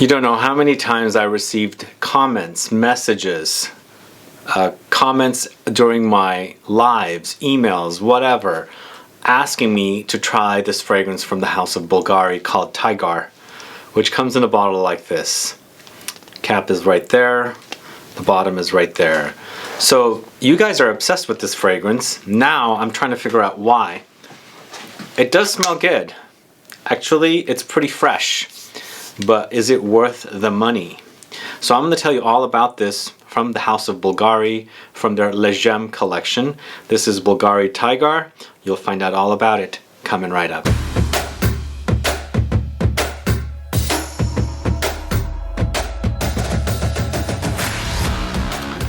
You don't know how many times I received comments, messages, comments during my lives, emails, whatever, asking me to try this fragrance from the house of Bulgari called Tygar, which comes in a bottle like this. Cap is right there, the bottom is right there. So you guys are obsessed with this fragrance. Now I'm trying to figure out why. It does smell good. Actually, it's pretty fresh. But is it worth the money? So I'm going to tell you all about this from the house of Bulgari, from their Le Gem collection. This is Bvlgari Tygar. You'll find out all about it coming right up.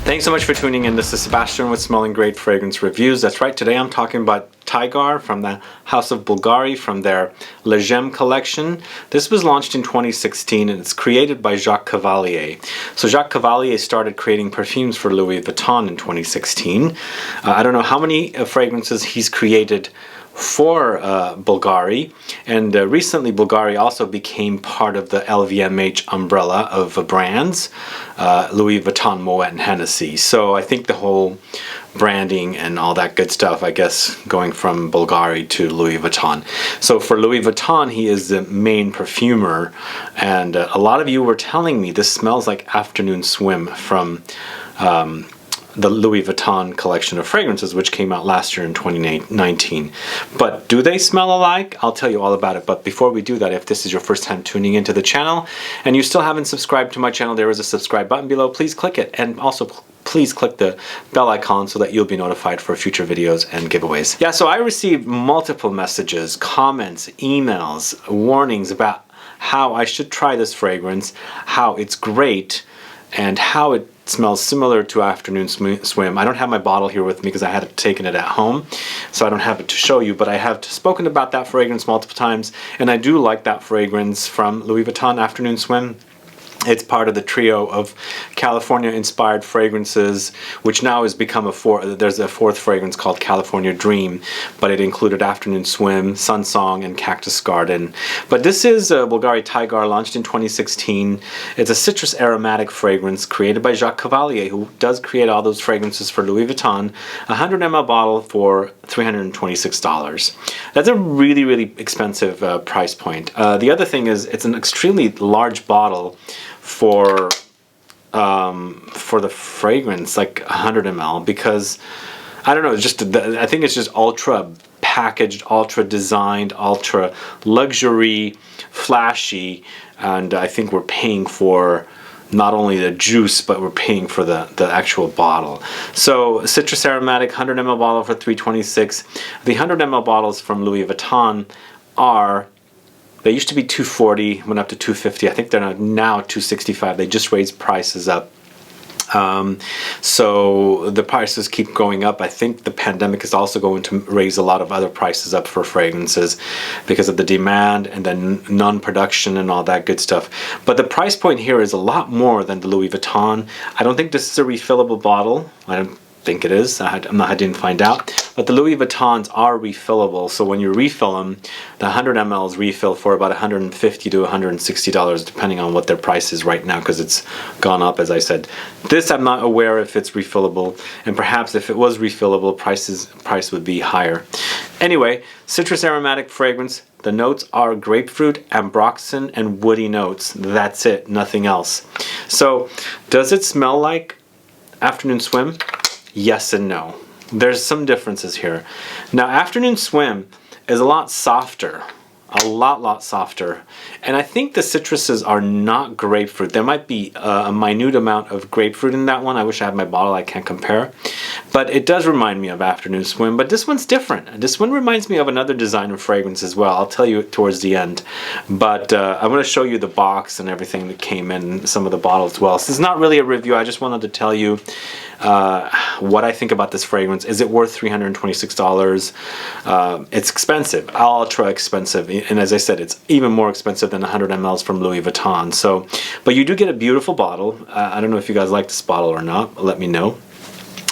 Thanks so much for tuning in. This is Sebastian with Smelling Great Fragrance Reviews. That's right, today I'm talking about Tygar from the house of Bulgari, from their Le Gem collection. This was launched in 2016 and it's created by Jacques Cavallier. So Jacques Cavallier started creating perfumes for Louis Vuitton in 2016. I don't know how many fragrances he's created for Bulgari, and recently Bulgari also became part of the LVMH umbrella of brands, Louis Vuitton, Moet and Hennessy. So I think the whole branding and all that good stuff, I guess, going from Bulgari to Louis Vuitton. So for Louis Vuitton, he is the main perfumer, and a lot of you were telling me this smells like Afternoon Swim from the Louis Vuitton collection of fragrances, which came out last year in 2019. But do they smell alike? I'll tell you all about it. But before we do that, if this is your first time tuning into the channel and you still haven't subscribed to my channel, there is a subscribe button below. Please click it, and also please click the bell icon so that you'll be notified for future videos and giveaways. Yeah, so I received multiple messages, comments, emails, warnings about how I should try this fragrance, how it's great, and how it smells similar to Afternoon Swim. I don't have my bottle here with me because I had taken it at home, so I don't have it to show you, but I have spoken about that fragrance multiple times, and I do like that fragrance from Louis Vuitton, Afternoon Swim. It's part of the trio of California-inspired fragrances, which now has become there's a fourth fragrance called California Dream, but it included Afternoon Swim, Sun Song, and Cactus Garden. But this is Bvlgari Tygar, launched in 2016. It's a citrus aromatic fragrance created by Jacques Cavallier, who does create all those fragrances for Louis Vuitton. A 100 ml bottle for $326. That's a really, really expensive price point. The other thing is it's an extremely large bottle for the fragrance, like 100 ml, because I don't know, it's just I think it's just ultra packaged, ultra designed, ultra luxury, flashy, and I think we're paying for not only the juice, but we're paying for the actual bottle. So citrus aromatic 100 ml bottle for $326. The 100 ml bottles from Louis Vuitton they used to be $240, went up to $250. I think they're now $265. They just raised prices up. So the prices keep going up. I think the pandemic is also going to raise a lot of other prices up for fragrances because of the demand and then non-production and all that good stuff. But the price point here is a lot more than the Louis Vuitton. I don't think this is a refillable bottle. I don't think it is. I didn't find out. But the Louis Vuittons are refillable, so when you refill them, the 100 mLs refill for about $150 to $160, depending on what their price is right now, because it's gone up, as I said. This, I'm not aware if it's refillable, and perhaps if it was refillable, price would be higher. Anyway, citrus aromatic fragrance. The notes are grapefruit, ambroxan, and woody notes. That's it, nothing else. So, does it smell like Afternoon Swim? Yes and no. There's some differences here. Now, Afternoon Swim is a lot softer, a lot softer, and I think the citruses are not grapefruit. There might be a minute amount of grapefruit in that one. I wish I had my bottle, I can't compare, but it does remind me of Afternoon Swim. But this one's different. This one reminds me of another designer fragrance as well. I'll tell you towards the end, but I'm going to show you the box and everything that came in, some of the bottles as well. So this is not really a review. I just wanted to tell you what I think about this fragrance. Is it worth $326? It's expensive, ultra expensive, and as I said, it's even more expensive than 100 mLs from Louis Vuitton. So, but you do get a beautiful bottle. I don't know if you guys like this bottle or not. Let me know.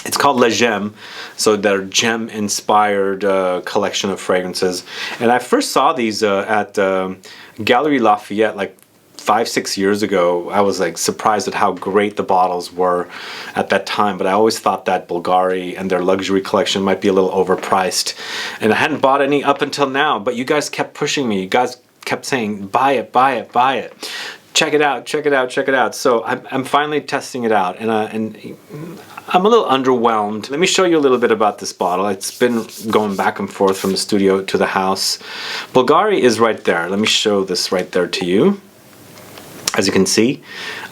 It's called Le Gem, so they're gem-inspired collection of fragrances. And I first saw these at Galerie Lafayette like 5-6 years ago, I was like surprised at how great the bottles were at that time. But I always thought that Bulgari and their luxury collection might be a little overpriced, and I hadn't bought any up until now. But you guys kept pushing me. You guys kept saying, buy it, buy it, buy it. Check it out, check it out, check it out. So I'm finally testing it out, and I'm a little underwhelmed. Let me show you a little bit about this bottle. It's been going back and forth from the studio to the house. Bulgari is right there. Let me show this right there to you. As you can see,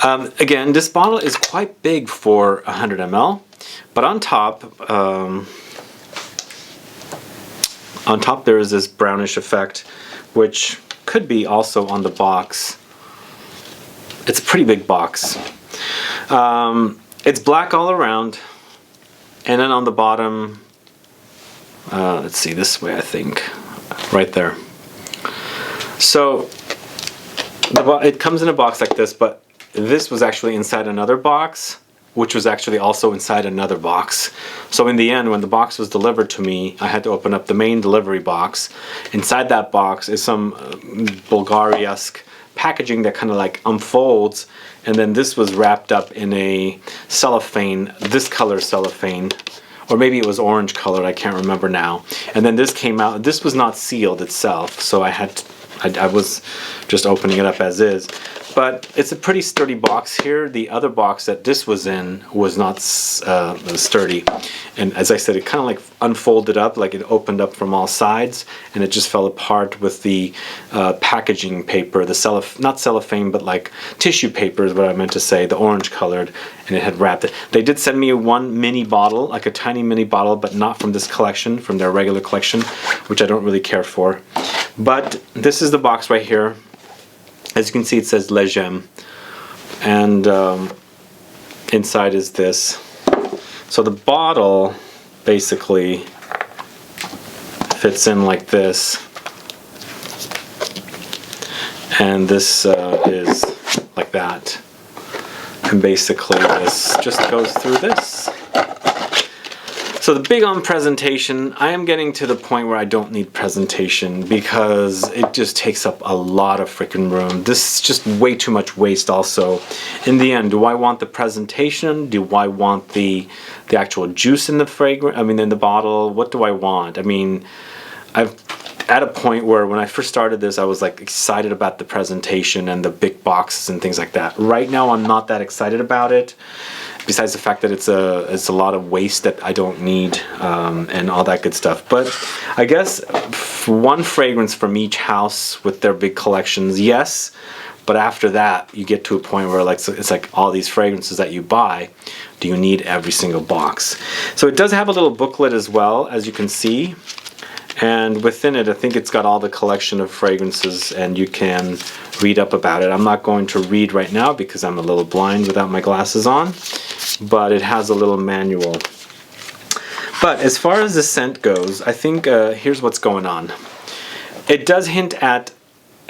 again, this bottle is quite big for 100 ml, but on top there is this brownish effect, which could be also on the box. It's a pretty big box. It's black all around, and then on the bottom, let's see, this way I think, right there. So it comes in a box like this, but this was actually inside another box, which was actually also inside another box. So in the end, when the box was delivered to me, I had to open up the main delivery box. Inside that box is some Bulgari-esque packaging that kind of like unfolds, and then this was wrapped up in a cellophane, this color cellophane, or maybe it was orange colored, I can't remember now. And then this came out. This was not sealed itself, so I was just opening it up as is. But it's a pretty sturdy box here. The other box that this was in was not sturdy. And as I said, it kind of like unfolded up, like it opened up from all sides, and it just fell apart with the packaging paper, the not cellophane, but like tissue paper is what I meant to say, the orange colored, and it had wrapped it. They did send me one mini bottle, like a tiny mini bottle, but not from this collection, from their regular collection, which I don't really care for. But this is the box right here. As you can see, it says Les Gemmes, and inside is this. So the bottle basically fits in like this, and this is like that, and basically this just goes through this. So the big on presentation, I am getting to the point where I don't need presentation because it just takes up a lot of freaking room. This is just way too much waste also. In the end, do I want the presentation? Do I want the actual juice in the fragrance? I mean, in the bottle? What do I want? I mean, I've at a point where when I first started this, I was like excited about the presentation and the big boxes and things like that. Right now, I'm not that excited about it. Besides the fact that it's a lot of waste that I don't need, and all that good stuff. But I guess one fragrance from each house with their big collections, yes. But after that, you get to a point where like it's like all these fragrances that you buy, do you need every single box? So it does have a little booklet as well, as you can see. And within it, I think it's got all the collection of fragrances, and you can read up about it. I'm not going to read right now because I'm a little blind without my glasses on, but it has a little manual. But as far as the scent goes, I think here's what's going on. It does hint at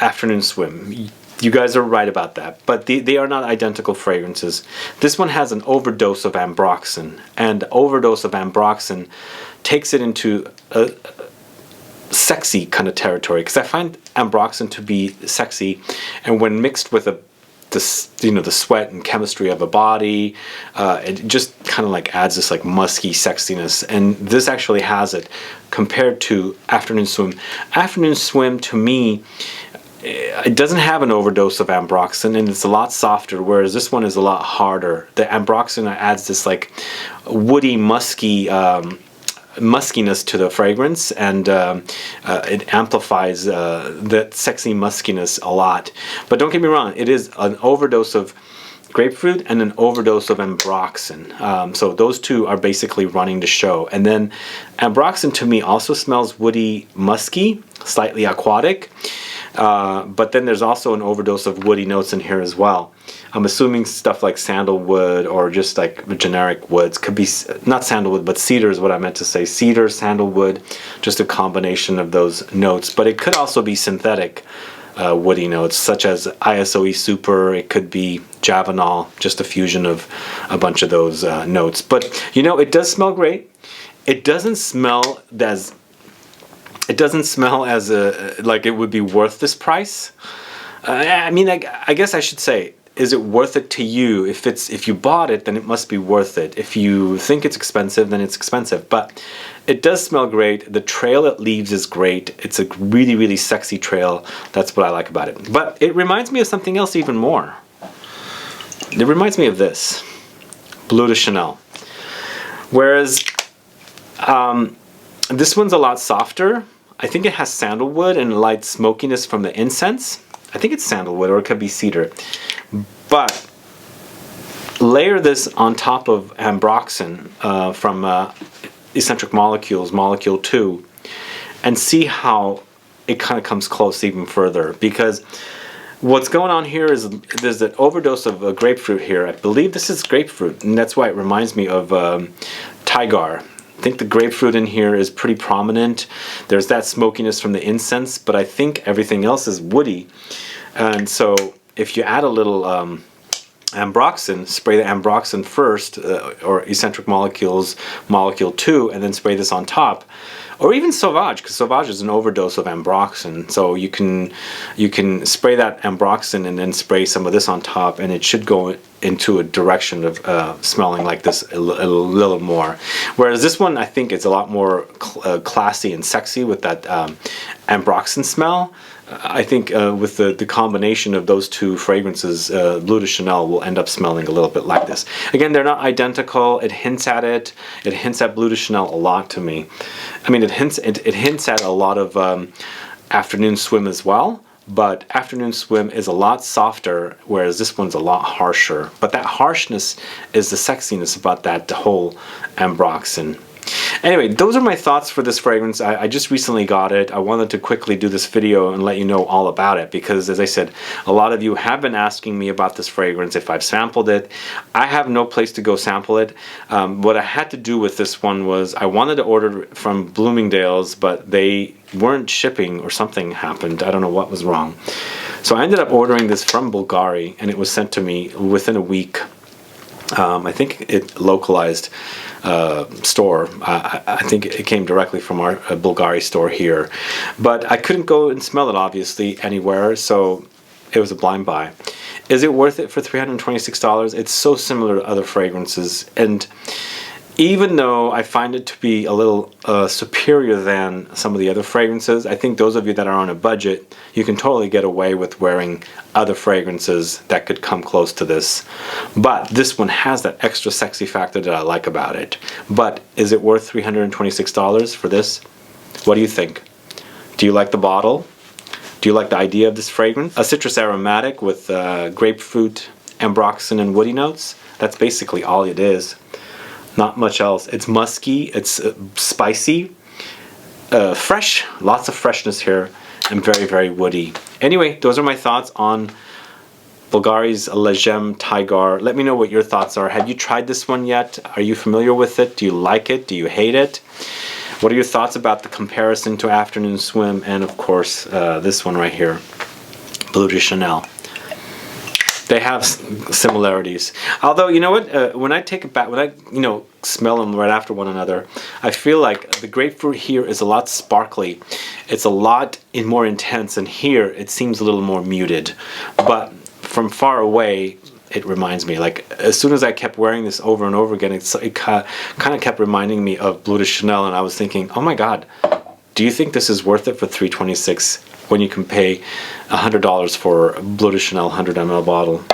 Afternoon Swim. You guys are right about that, but they are not identical fragrances. This one has an overdose of Ambroxan, and overdose of Ambroxan takes it into a sexy kind of territory, because I find Ambroxan to be sexy, and when mixed with the sweat and chemistry of a body, it just kind of like adds this like musky sexiness, and this actually has it compared to Afternoon Swim. Afternoon Swim to me, it doesn't have an overdose of Ambroxan, and it's a lot softer, whereas this one is a lot harder. The Ambroxan adds this like woody, musky muskiness to the fragrance, and it amplifies that sexy muskiness a lot. But don't get me wrong, it is an overdose of grapefruit and an overdose of Ambroxan. So those two are basically running the show. And then Ambroxan to me also smells woody, musky, slightly aquatic. But then there's also an overdose of woody notes in here as well. I'm assuming stuff like sandalwood or just like generic woods. Could be not sandalwood, but cedar is what I meant to say. Cedar, sandalwood, just a combination of those notes. But it could also be synthetic woody notes, such as ISOE Super. It could be Javanol, just a fusion of a bunch of those notes. But you know, it does smell great. It doesn't smell as like it would be worth this price. I mean, I guess I should say, is it worth it to you? If you bought it, then it must be worth it. If you think it's expensive, then it's expensive. But it does smell great. The trail it leaves is great. It's a really, really sexy trail. That's what I like about it. But it reminds me of something else even more. It reminds me of this, Bleu de Chanel. Whereas this one's a lot softer. I think it has sandalwood and light smokiness from the incense. I think it's sandalwood, or it could be cedar. But layer this on top of Ambroxan from Eccentric Molecules, Molecule 2, and see how it kind of comes close even further. Because what's going on here is there's an overdose of grapefruit here. I believe this is grapefruit, and that's why it reminds me of Tygar. I think the grapefruit in here is pretty prominent. There's that smokiness from the incense, but I think everything else is woody. And so if you add a little Ambroxan, spray the Ambroxan first, or Eccentric Molecules, Molecule 2, and then spray this on top. Or even Sauvage, because Sauvage is an overdose of Ambroxan. So you can spray that Ambroxan and then spray some of this on top, and it should go into a direction of smelling like this a little more. Whereas this one, I think, is a lot more classy and sexy with that Ambroxan smell. I think with the combination of those two fragrances, Bleu de Chanel will end up smelling a little bit like this. Again, they're not identical. It hints at it. It hints at Bleu de Chanel a lot to me. I mean, it hints at a lot of Afternoon Swim as well. But Afternoon Swim is a lot softer, whereas this one's a lot harsher. But that harshness is the sexiness about that whole Ambroxan. Anyway, those are my thoughts for this fragrance. I just recently got it. I wanted to quickly do this video and let you know all about it because, as I said, a lot of you have been asking me about this fragrance, if I've sampled it. I have no place to go sample it. What I had to do with this one was I wanted to order it from Bloomingdale's, but they weren't shipping or something happened. I don't know what was wrong. So I ended up ordering this from Bulgari, and it was sent to me within a week. I think it localized store. I think it came directly from our Bulgari store here. But I couldn't go and smell it, obviously, anywhere, so it was a blind buy. Is it worth it for $326? It's so similar to other fragrances, and even though I find it to be a little superior than some of the other fragrances, I think those of you that are on a budget, you can totally get away with wearing other fragrances that could come close to this. But this one has that extra sexy factor that I like about it. But is it worth $326 for this? What do you think? Do you like the bottle? Do you like the idea of this fragrance? A citrus aromatic with grapefruit, Ambroxan, and woody notes. That's basically all it is. Not much else. It's musky, it's spicy, fresh, lots of freshness here, and very, very woody. Anyway, those are my thoughts on Bulgari's Le Gem Tygar. Let me know what your thoughts are. Have you tried this one yet? Are you familiar with it? Do you like it? Do you hate it? What are your thoughts about the comparison to Afternoon Swim and, of course, this one right here, Bleu de Chanel? They have similarities. Although, you know what? When I take it back, when I, smell them right after one another, I feel like the grapefruit here is a lot sparkly. It's a lot more intense, and here it seems a little more muted. But from far away, it reminds me. Like, as soon as I kept wearing this over and over again, it kind of kept reminding me of Bleu de Chanel, and I was thinking, oh my God, do you think this is worth it for $326? When you can pay $100 for a Bleu de Chanel 100 ml bottle.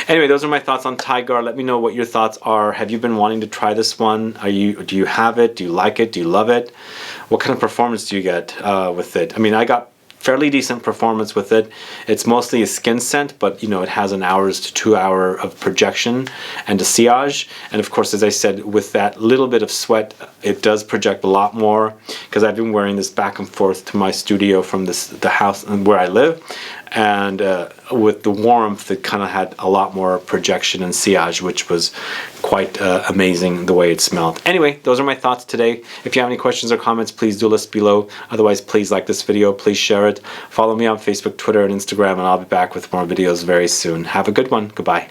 Anyway, those are my thoughts on Tygar. Let me know what your thoughts are. Have you been wanting to try this one? Do you have it? Do you like it? Do you love it? What kind of performance do you get with it? I mean, I got fairly decent performance with it. It's mostly a skin scent, but it has an hours to 2 hour of projection and a sillage. And of course, as I said, with that little bit of sweat, it does project a lot more, because I've been wearing this back and forth to my studio from the house where I live. And with the warmth, it kind of had a lot more projection and sillage, which was quite amazing the way it smelled. Anyway, those are my thoughts today. If you have any questions or comments, please do list below. Otherwise, please like this video, please share it. Follow me on Facebook, Twitter, and Instagram, and I'll be back with more videos very soon. Have a good one. Goodbye.